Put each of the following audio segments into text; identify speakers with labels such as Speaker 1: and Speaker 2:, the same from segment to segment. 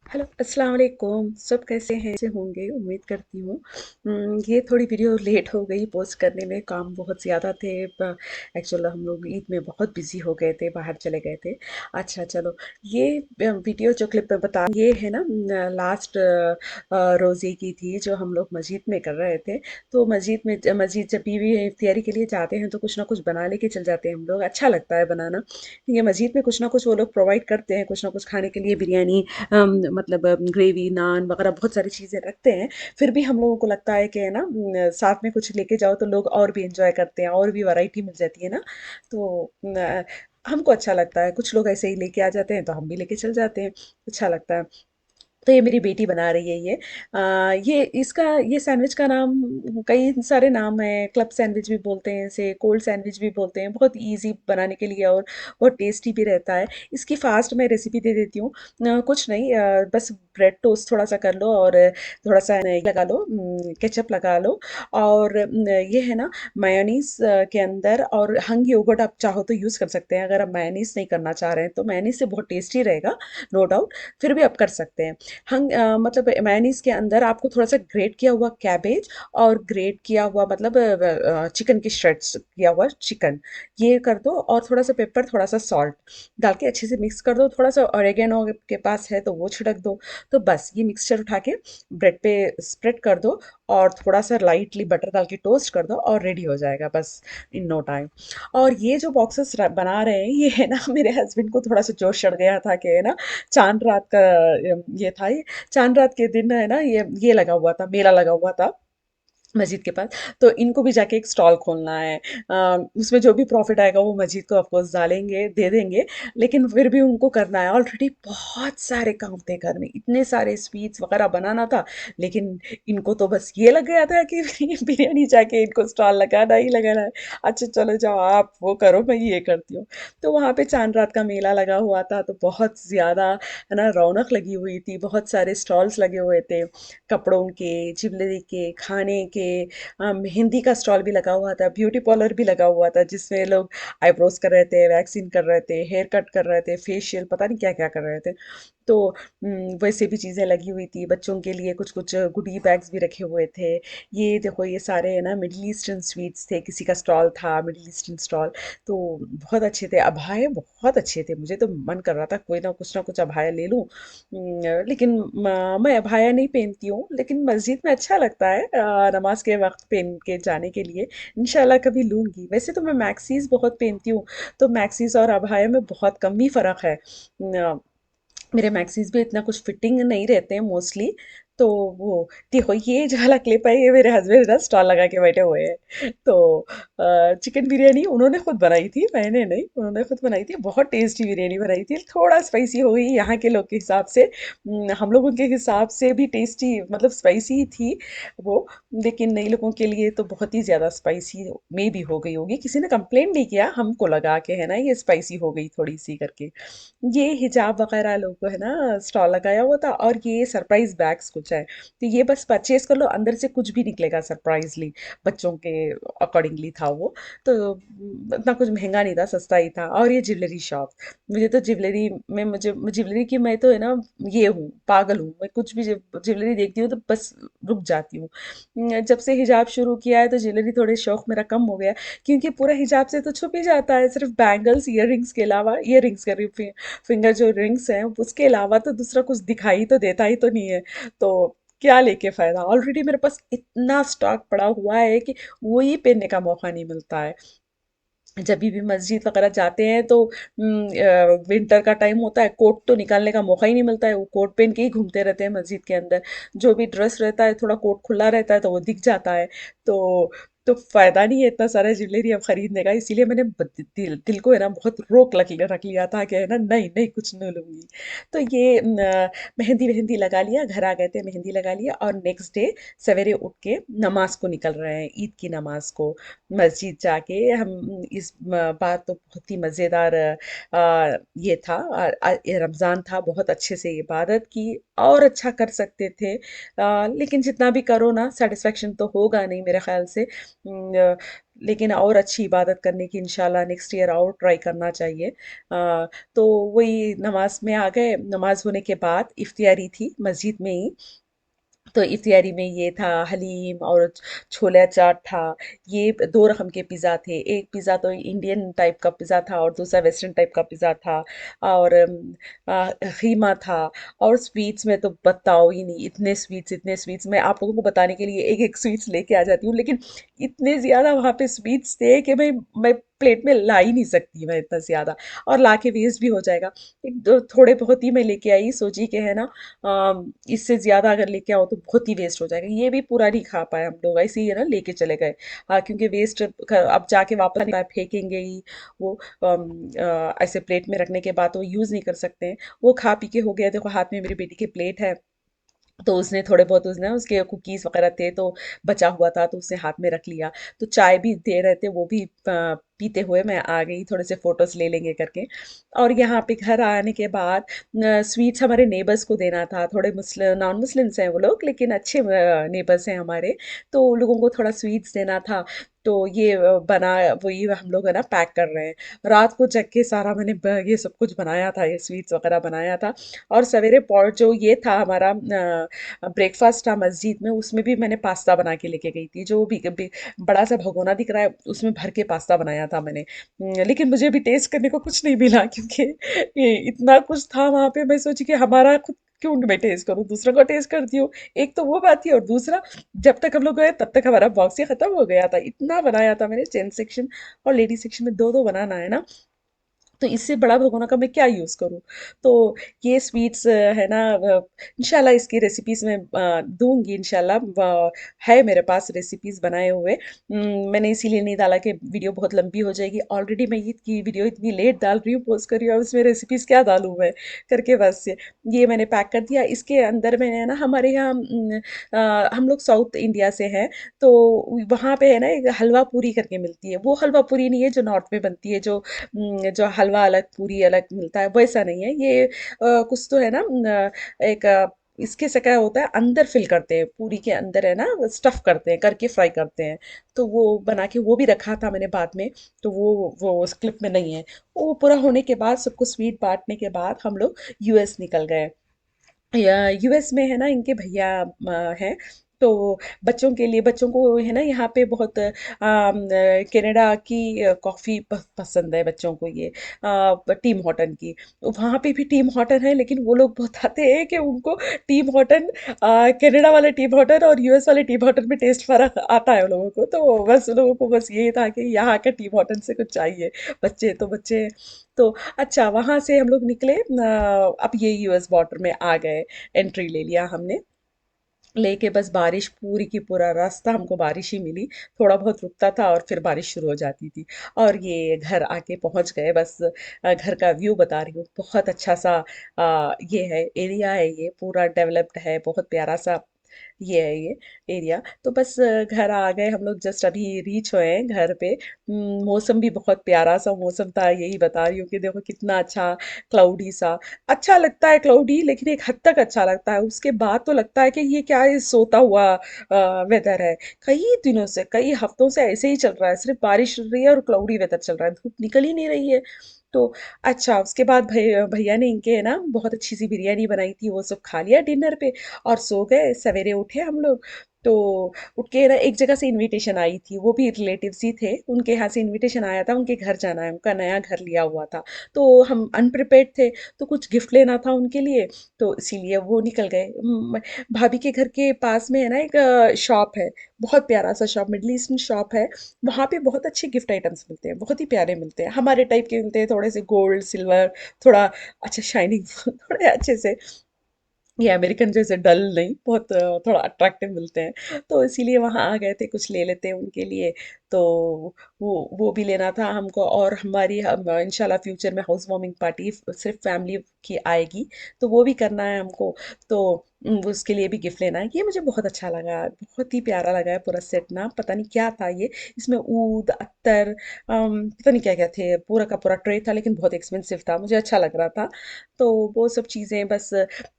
Speaker 1: Hello, अस्सलाम वालेकुम। सब कैसे हैं? अच्छे होंगे, उम्मीद करती हूँ। ये थोड़ी वीडियो लेट हो गई पोस्ट करने में, काम बहुत ज़्यादा थे। एक्चुअल हम लोग ईद में बहुत बिजी हो गए थे, बाहर चले गए थे। अच्छा चलो, ये वीडियो जो क्लिप में बता ये है ना, लास्ट रोज़े की थी जो हम लोग मस्जिद में कर रहे थे। तो मस्जिद जब भी इफ्तियारी के लिए जाते हैं तो कुछ ना कुछ बना लेके चल जाते हैं हम लोग। अच्छा लगता है बनाना, क्योंकि मस्जिद में कुछ ना कुछ वो लोग प्रोवाइड करते हैं, कुछ ना कुछ खाने के लिए, बिरयानी, मतलब ग्रेवी, नान वगैरह बहुत सारी चीज़ें रखते हैं। फिर भी हम लोगों को लगता है कि है ना, साथ में कुछ लेके जाओ तो लोग और भी एंजॉय करते हैं, और भी वैरायटी मिल जाती है ना। तो हमको अच्छा लगता है। कुछ लोग ऐसे ही लेके आ जाते हैं तो हम भी लेके चल जाते हैं, अच्छा लगता है। तो ये मेरी बेटी बना रही है ये। ये सैंडविच का नाम, कई सारे नाम हैं। क्लब सैंडविच भी बोलते हैं इसे, कोल्ड सैंडविच भी बोलते हैं। बहुत इजी बनाने के लिए और बहुत टेस्टी भी रहता है। इसकी फास्ट मैं रेसिपी दे देती हूँ। कुछ नहीं, बस ब्रेड टोस्ट थोड़ा सा कर लो, और थोड़ा सा लगा लो, केचप लगा लो। और ये है ना, मेयोनीज के अंदर, और हंग योगर्ट आप चाहो तो यूज़ कर सकते हैं। अगर आप मेयोनीज नहीं करना चाह रहे हैं तो मेयोनीज से बहुत टेस्टी रहेगा, नो डाउट। फिर भी आप कर सकते हैं। मतलब मेयोनीज के अंदर आपको थोड़ा सा ग्रेट किया हुआ कैबेज, और ग्रेट किया हुआ मतलब चिकन की श्रेड्स किया हुआ चिकन, ये कर दो। और थोड़ा सा पेपर, थोड़ा सा सॉल्ट डाल के अच्छे से मिक्स कर दो। थोड़ा सा ऑरिगेनो के पास है तो वो छिड़क दो। तो बस ये मिक्सचर उठा के ब्रेड पे स्प्रेड कर दो, और थोड़ा सा लाइटली बटर डाल के टोस्ट कर दो, और रेडी हो जाएगा बस, इन नो टाइम। और ये जो बॉक्सेस बना रहे हैं, ये है ना, मेरे हस्बैंड को थोड़ा सा जोश चढ़ गया था कि है ना, चांद रात का ये था। ये चांद रात के दिन है ना, ये लगा हुआ था, मेला लगा हुआ था मस्जिद के पास। तो इनको भी जाके एक स्टॉल खोलना है। उसमें जो भी प्रॉफिट आएगा वो मस्जिद को ऑफकोर्स डालेंगे, दे देंगे। लेकिन फिर भी उनको करना है। ऑलरेडी बहुत सारे काम थे घर में, इतने सारे स्वीट्स वगैरह बनाना था। लेकिन इनको तो बस ये लग गया था कि बिरयानी जाके इनको स्टॉल लगाना ही लगाना है। अच्छा चलो, जाओ आप वो करो, मैं ये करती हूँ। तो वहाँ पे चांद रात का मेला लगा हुआ था, तो बहुत ज़्यादा है ना, रौनक लगी हुई थी। बहुत सारे स्टॉल्स लगे हुए थे, कपड़ों के, ज्वेलरी के, खाने के। मेहंदी का स्टॉल भी लगा हुआ था, ब्यूटी पार्लर भी लगा हुआ था, जिसमें लोग आईब्रोज कर रहे थे, वैक्सिंग कर रहे थे, हेयर कट कर रहे थे, फेशियल, पता नहीं क्या क्या कर रहे थे। तो वैसे भी चीज़ें लगी हुई थी। बच्चों के लिए कुछ कुछ गुडी बैग्स भी रखे हुए थे। ये देखो, ये सारे है ना मिडिल ईस्टर्न स्वीट्स थे, किसी का स्टॉल था मिडिल ईस्टर्न स्टॉल। तो बहुत अच्छे थे, अबाए बहुत अच्छे थे। मुझे तो मन कर रहा था कोई ना कुछ अबाया ले लूं। लेकिन मैं अबाया नहीं पहनती हूँ, लेकिन मस्जिद में अच्छा लगता है नमाज के वक्त पहन के जाने के लिए। इंशाल्लाह कभी लूंगी। वैसे तो मैं मैक्सीज बहुत पहनती हूँ, तो मैक्सीज और अबाया में बहुत कम ही फ़र्क है। मेरे मैक्सीज भी इतना कुछ फिटिंग नहीं रहते हैं मोस्टली। तो वो देखो, ये जो वाला क्लिप है, ये मेरे हस्बैंड ना स्टॉल लगा के बैठे हुए हैं। तो चिकन बिरयानी उन्होंने खुद बनाई थी, मैंने नहीं, उन्होंने खुद बनाई थी। बहुत टेस्टी बिरयानी बनाई थी। थोड़ा स्पाइसी हो गई यहाँ के लोग के हिसाब से। हम लोगों के हिसाब से भी टेस्टी, मतलब स्पाइसी थी वो। लेकिन नई लोगों के लिए तो बहुत ही ज़्यादा स्पाइसी में भी हो गई होगी। किसी ने कंप्लेन नहीं किया, हमको लगा के है ना ये स्पाइसी हो गई थोड़ी सी करके। ये हिजाब वगैरह लोग को है ना, स्टॉल लगाया हुआ था। और ये सरप्राइज बैग्स कुछ है, तो ये बस परचेज कर लो, अंदर से कुछ भी निकलेगा सरप्राइजली। बच्चों के अकॉर्डिंगली था वो। तो इतना कुछ महंगा नहीं था, सस्ता ही था। और ये ज्वेलरी शॉप, मुझे तो ज्वेलरी में, मुझे ज्वेलरी की, मैं तो है ना ये हूँ, पागल हूँ मैं। कुछ भी ज्वेलरी देखती हूँ तो बस रुक जाती हूँ। जब से हिजाब शुरू किया है तो ज्वेलरी थोड़े शौक मेरा कम हो गया, क्योंकि पूरा हिजाब से तो छुप ही जाता है। सिर्फ बैंगल्स, ईयर रिंग्स के अलावा, ईयर रिंग्स कर रही हूँ, फिंगर जो रिंग्स हैं, उसके अलावा तो दूसरा कुछ दिखाई तो देता ही तो नहीं है। तो क्या लेके फायदा, ऑलरेडी मेरे पास इतना स्टॉक पड़ा हुआ है कि वही पहनने का मौका नहीं मिलता है। जब भी मस्जिद वगैरह जाते हैं तो विंटर का टाइम होता है, कोट तो निकालने का मौका ही नहीं मिलता है। वो कोट पहन के ही घूमते रहते हैं मस्जिद के अंदर। जो भी ड्रेस रहता है, थोड़ा कोट खुला रहता है तो वो दिख जाता है। तो तो फायदा नहीं है इतना सारा ज्वेलरी अब खरीदने का। इसीलिए मैंने दिल को है ना बहुत रोक रख लिया था कि है ना, नहीं नहीं, कुछ नहीं लूंगी। तो ये मेहंदी वहंदी लगा लिया, घर आ गए थे, मेहंदी लगा लिया। और नेक्स्ट डे सवेरे उठ के नमाज को निकल रहे हैं, ईद की नमाज को। मस्जिद जाके हम इस बार तो बहुत ही मज़ेदार ये था। ये रमज़ान था, बहुत अच्छे से इबादत की। और अच्छा कर सकते थे, लेकिन जितना भी करो ना, सेटिस्फेक्शन तो होगा नहीं मेरे ख्याल से। लेकिन और अच्छी इबादत करने की इंशाल्लाह नेक्स्ट ईयर और ट्राई करना चाहिए। तो वही नमाज में आ गए, नमाज होने के बाद इफ्तियारी थी मस्जिद में ही। तो इफ्तियारी में ये था हलीम और छोले चाट था। ये 2 रकम के पिज़्ज़ा थे। एक पिज़्ज़ा तो इंडियन टाइप का पिज़्ज़ा था और दूसरा वेस्टर्न टाइप का पिज़्ज़ा था। और ख़ीमा था। और स्वीट्स में तो बताओ ही नहीं, इतने स्वीट्स मैं आप लोगों को बताने के लिए एक-एक स्वीट्स लेके आ जाती हूँ, लेकिन इतने ज़्यादा वहाँ पे स्वीट्स थे कि मैं प्लेट में ला ही नहीं सकती मैं इतना ज़्यादा, और ला के वेस्ट भी हो जाएगा। एक दो थोड़े बहुत ही मैं लेके आई, सोची कि है ना इससे ज़्यादा अगर लेके आओ तो बहुत ही वेस्ट हो जाएगा। ये भी पूरा नहीं खा पाए हम लोग, ऐसे ही है ना लेके चले गए। हाँ, क्योंकि वेस्ट अब जाके वापस नहीं पाए, फेंकेंगे ही वो। ऐसे प्लेट में रखने के बाद तो यूज़ नहीं कर सकते हैं। वो खा पी के हो गया, देखो हाथ में मेरी बेटी की प्लेट है। तो उसने थोड़े बहुत, उसने उसके कुकीज़ वगैरह थे तो बचा हुआ था तो उसने हाथ में रख लिया। तो चाय भी दे रहे थे, वो भी पीते हुए मैं आ गई, थोड़े से फ़ोटोज़ ले लेंगे करके। और यहाँ पे घर आने के बाद स्वीट्स हमारे नेबर्स को देना था। थोड़े नॉन मुस्लिम्स हैं वो लोग, लेकिन अच्छे नेबर्स हैं हमारे। तो उन लोगों को थोड़ा स्वीट्स देना था। तो ये बना वही हम लोग है ना पैक कर रहे हैं। रात को जग के सारा मैंने ये सब कुछ बनाया था, ये स्वीट्स वगैरह बनाया था। और सवेरे पौ जो ये था हमारा ब्रेकफास्ट था मस्जिद में, उसमें भी मैंने पास्ता बना के लेके गई थी। जो भी बड़ा सा भगोना दिख रहा है उसमें भर के पास्ता बनाया था मैंने। लेकिन मुझे भी टेस्ट करने को कुछ नहीं मिला, क्योंकि ये इतना कुछ था वहाँ पे, मैं सोची कि हमारा खुद क्यों मैं टेस्ट करूँ, दूसरों का टेस्ट करती हूँ। एक तो वो बात थी, और दूसरा जब तक हम लोग गए तब तक हमारा बॉक्स ही खत्म हो गया था। इतना बनाया था मैंने, जेंट्स सेक्शन और लेडीज सेक्शन में दो दो बनाना है ना, तो इससे बड़ा भगोना का मैं क्या यूज़ करूँ? तो ये स्वीट्स है ना, इंशाल्लाह इसकी रेसिपीज़ मैं दूँगी इंशाल्लाह। है मेरे पास रेसिपीज़ बनाए हुए। मैंने इसीलिए नहीं डाला कि वीडियो बहुत लंबी हो जाएगी। ऑलरेडी मैं ईद की वीडियो इतनी लेट डाल रही हूँ, पोस्ट कर रही हूँ, अब इसमें रेसिपीज़ क्या डालूँ मैं? करके बस ये मैंने पैक कर दिया। इसके अंदर मैंने है ना, हमारे यहाँ हम लोग साउथ इंडिया से हैं, तो वहाँ पे है ना एक हलवा पूरी करके मिलती है। वो हलवा पूरी नहीं है जो नॉर्थ में बनती है, जो हलवा अलग पूरी अलग मिलता है, वैसा नहीं है ये। कुछ तो है ना, एक इसके से क्या होता है, अंदर फिल करते हैं पूरी के अंदर, है ना स्टफ करते हैं करके फ्राई करते हैं। तो वो बना के वो भी रखा था मैंने बाद में। तो वो उस क्लिप में नहीं है। वो पूरा होने के बाद, सबको स्वीट बांटने के बाद हम लोग यूएस निकल गए। यूएस में है ना इनके भैया हैं। तो बच्चों के लिए, बच्चों को है ना यहाँ पे बहुत कनाडा की कॉफ़ी पसंद है बच्चों को, ये टीम हॉटन की। वहाँ पे भी टीम हॉटन है, लेकिन वो लोग बताते हैं कि उनको टीम हॉटन, कनाडा वाले टीम हॉटन और यूएस वाले टीम हॉटन में टेस्ट फ़र्क आता है उन लोगों को। तो बस उन लोगों को बस यही था कि यहाँ का टीम हॉटन से कुछ चाहिए। बच्चे तो बच्चे। तो अच्छा, वहाँ से हम लोग निकले, अब ये यूएस बॉर्डर में आ गए। एंट्री ले लिया हमने। लेके बस बारिश पूरी की पूरा रास्ता हमको बारिश ही मिली। थोड़ा बहुत रुकता था और फिर बारिश शुरू हो जाती थी। और ये घर आके पहुंच गए बस। घर का व्यू बता रही हूँ, बहुत अच्छा सा ये है एरिया, है ये पूरा डेवलप्ड है, बहुत प्यारा सा ये है ये एरिया। तो बस घर आ गए हम लोग, जस्ट अभी रीच हुए हैं घर पे। मौसम भी बहुत प्यारा सा मौसम था, यही बता रही हूँ कि देखो कितना अच्छा, क्लाउडी सा। अच्छा लगता है क्लाउडी, लेकिन एक हद तक अच्छा लगता है, उसके बाद तो लगता है कि ये क्या है, सोता हुआ वेदर है। कई दिनों से, कई हफ्तों से ऐसे ही चल रहा है, सिर्फ बारिश हो रही है और क्लाउडी वेदर चल रहा है, धूप निकल ही नहीं रही है। तो अच्छा, उसके बाद भैया ने इनके है ना बहुत अच्छी सी बिरयानी बनाई थी, वो सब खा लिया डिनर पे और सो गए। सवेरे उठे हम लोग। तो उठ के ना एक जगह से इनविटेशन आई थी, वो भी रिलेटिव्स ही थे, उनके यहाँ से इनविटेशन आया था, उनके घर जाना है, उनका नया घर लिया हुआ था। तो हम अनप्रिपेयर्ड थे, तो कुछ गिफ्ट लेना था उनके लिए, तो इसीलिए वो निकल गए। भाभी के घर के पास में है ना एक शॉप है, बहुत प्यारा सा शॉप, मिडल ईस्टर्न शॉप है। वहाँ पे बहुत अच्छे गिफ्ट आइटम्स मिलते हैं, बहुत ही प्यारे मिलते हैं, हमारे टाइप के मिलते हैं, थोड़े से गोल्ड सिल्वर, थोड़ा अच्छा शाइनिंग थोड़े अच्छे से। ये अमेरिकन जैसे डल नहीं, बहुत थोड़ा अट्रैक्टिव मिलते हैं, तो इसीलिए वहाँ आ गए थे, कुछ ले लेते हैं उनके लिए। तो वो भी लेना था हमको। और हमारी हम इंशाल्लाह फ्यूचर में हाउस वार्मिंग पार्टी सिर्फ फैमिली की आएगी, तो वो भी करना है हमको। तो उसके लिए भी गिफ्ट लेना है। ये मुझे बहुत अच्छा लगा, बहुत ही प्यारा लगा है पूरा सेट ना, पता नहीं क्या था ये, इसमें ऊद अत्तर, पता नहीं क्या क्या थे, पूरा का पूरा ट्रे था, लेकिन बहुत एक्सपेंसिव था, मुझे अच्छा लग रहा था। तो वो सब चीज़ें बस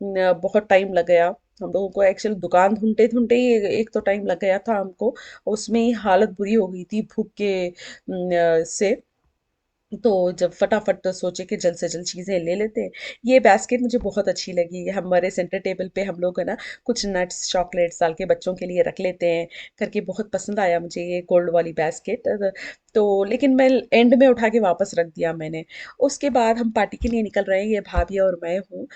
Speaker 1: बहुत टाइम लग गया। हम लोगों को एक्चुअली दुकान ढूँढते-ढूँढते ही एक तो टाइम लग गया था हमको, उसमें ही हालत बुरी हो गई थी भूख के से। तो जब फटाफट तो सोचे कि जल्द से जल्द चीज़ें ले लेते हैं। ये बास्केट मुझे बहुत अच्छी लगी। हमारे सेंटर टेबल पे हम लोग है ना कुछ नट्स, चॉकलेट्स डाल के बच्चों के लिए रख लेते हैं करके बहुत पसंद आया मुझे ये गोल्ड वाली बास्केट। तो लेकिन मैं एंड में उठा के वापस रख दिया मैंने। उसके बाद हम पार्टी के लिए निकल रहे हैं, ये भाभी और मैं हूँ।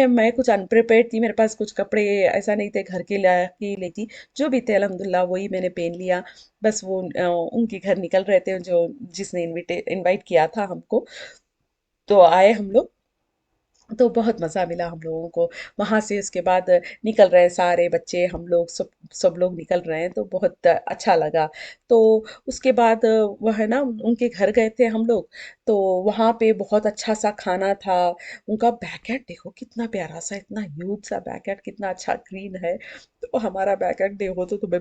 Speaker 1: मैं कुछ अनप्रिपेयर्ड थी, मेरे पास कुछ कपड़े ऐसा नहीं थे घर के लायक ही लेती। जो भी थे अल्हम्दुलिल्लाह वही मैंने पहन लिया। बस वो उनके घर निकल रहे थे जो जिसने इनवाइट किया था हमको। तो आए हम लोग, तो बहुत मज़ा मिला हम लोगों को। वहाँ से उसके बाद निकल रहे हैं सारे बच्चे, हम लोग सब सब लोग निकल रहे हैं तो बहुत अच्छा लगा। तो उसके बाद वो है ना उनके घर गए थे हम लोग, तो वहाँ पे बहुत अच्छा सा खाना था। उनका बैकयार्ड देखो कितना प्यारा सा, इतना ह्यूज सा बैकयार्ड, कितना अच्छा ग्रीन है। तो हमारा बैकयार्ड देखो तो मैं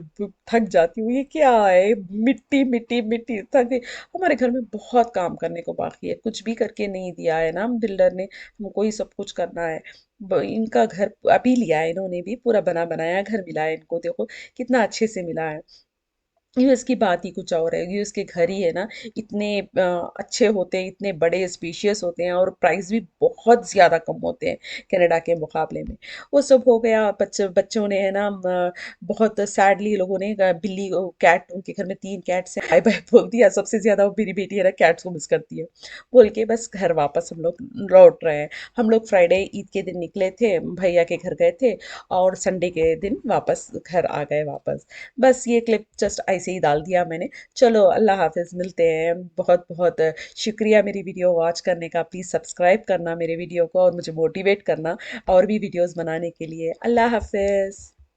Speaker 1: थक जाती हूँ, ये क्या है, मिट्टी मिट्टी मिट्टी थक गई। हमारे घर में बहुत काम करने को बाकी है, कुछ भी करके नहीं दिया है ना बिल्डर ने, हमको ही सब कुछ करना है। इनका घर अभी लिया है इन्होंने भी, पूरा बना बनाया घर मिला है इनको, देखो कितना अच्छे से मिला है। यूएस की बात ही कुछ और है, यूएस के घर ही है ना इतने अच्छे होते हैं, इतने बड़े स्पेशियस होते हैं और प्राइस भी बहुत ज़्यादा कम होते हैं कनाडा के मुकाबले में। वो सब हो गया, बच्चों ने है ना बहुत सैडली लोगों ने बिल्ली कैट, उनके घर में 3 कैट्स हैं, बाय बाय बोल दिया। सबसे ज़्यादा वो मेरी बेटी है ना कैट्स को मिस करती है बोल के, बस घर वापस हम लोग लौट रहे हैं। हम लोग फ्राइडे ईद के दिन निकले थे, भैया के घर गए थे और संडे के दिन वापस घर आ गए वापस। बस ये क्लिप जस्ट ऐसे ही डाल दिया मैंने। चलो अल्लाह हाफ़िज़, मिलते हैं। बहुत बहुत शुक्रिया मेरी वीडियो वॉच करने का। प्लीज़ सब्सक्राइब करना मेरे वीडियो को और मुझे मोटिवेट करना और भी वीडियोस बनाने के लिए। अल्लाह हाफ़िज़।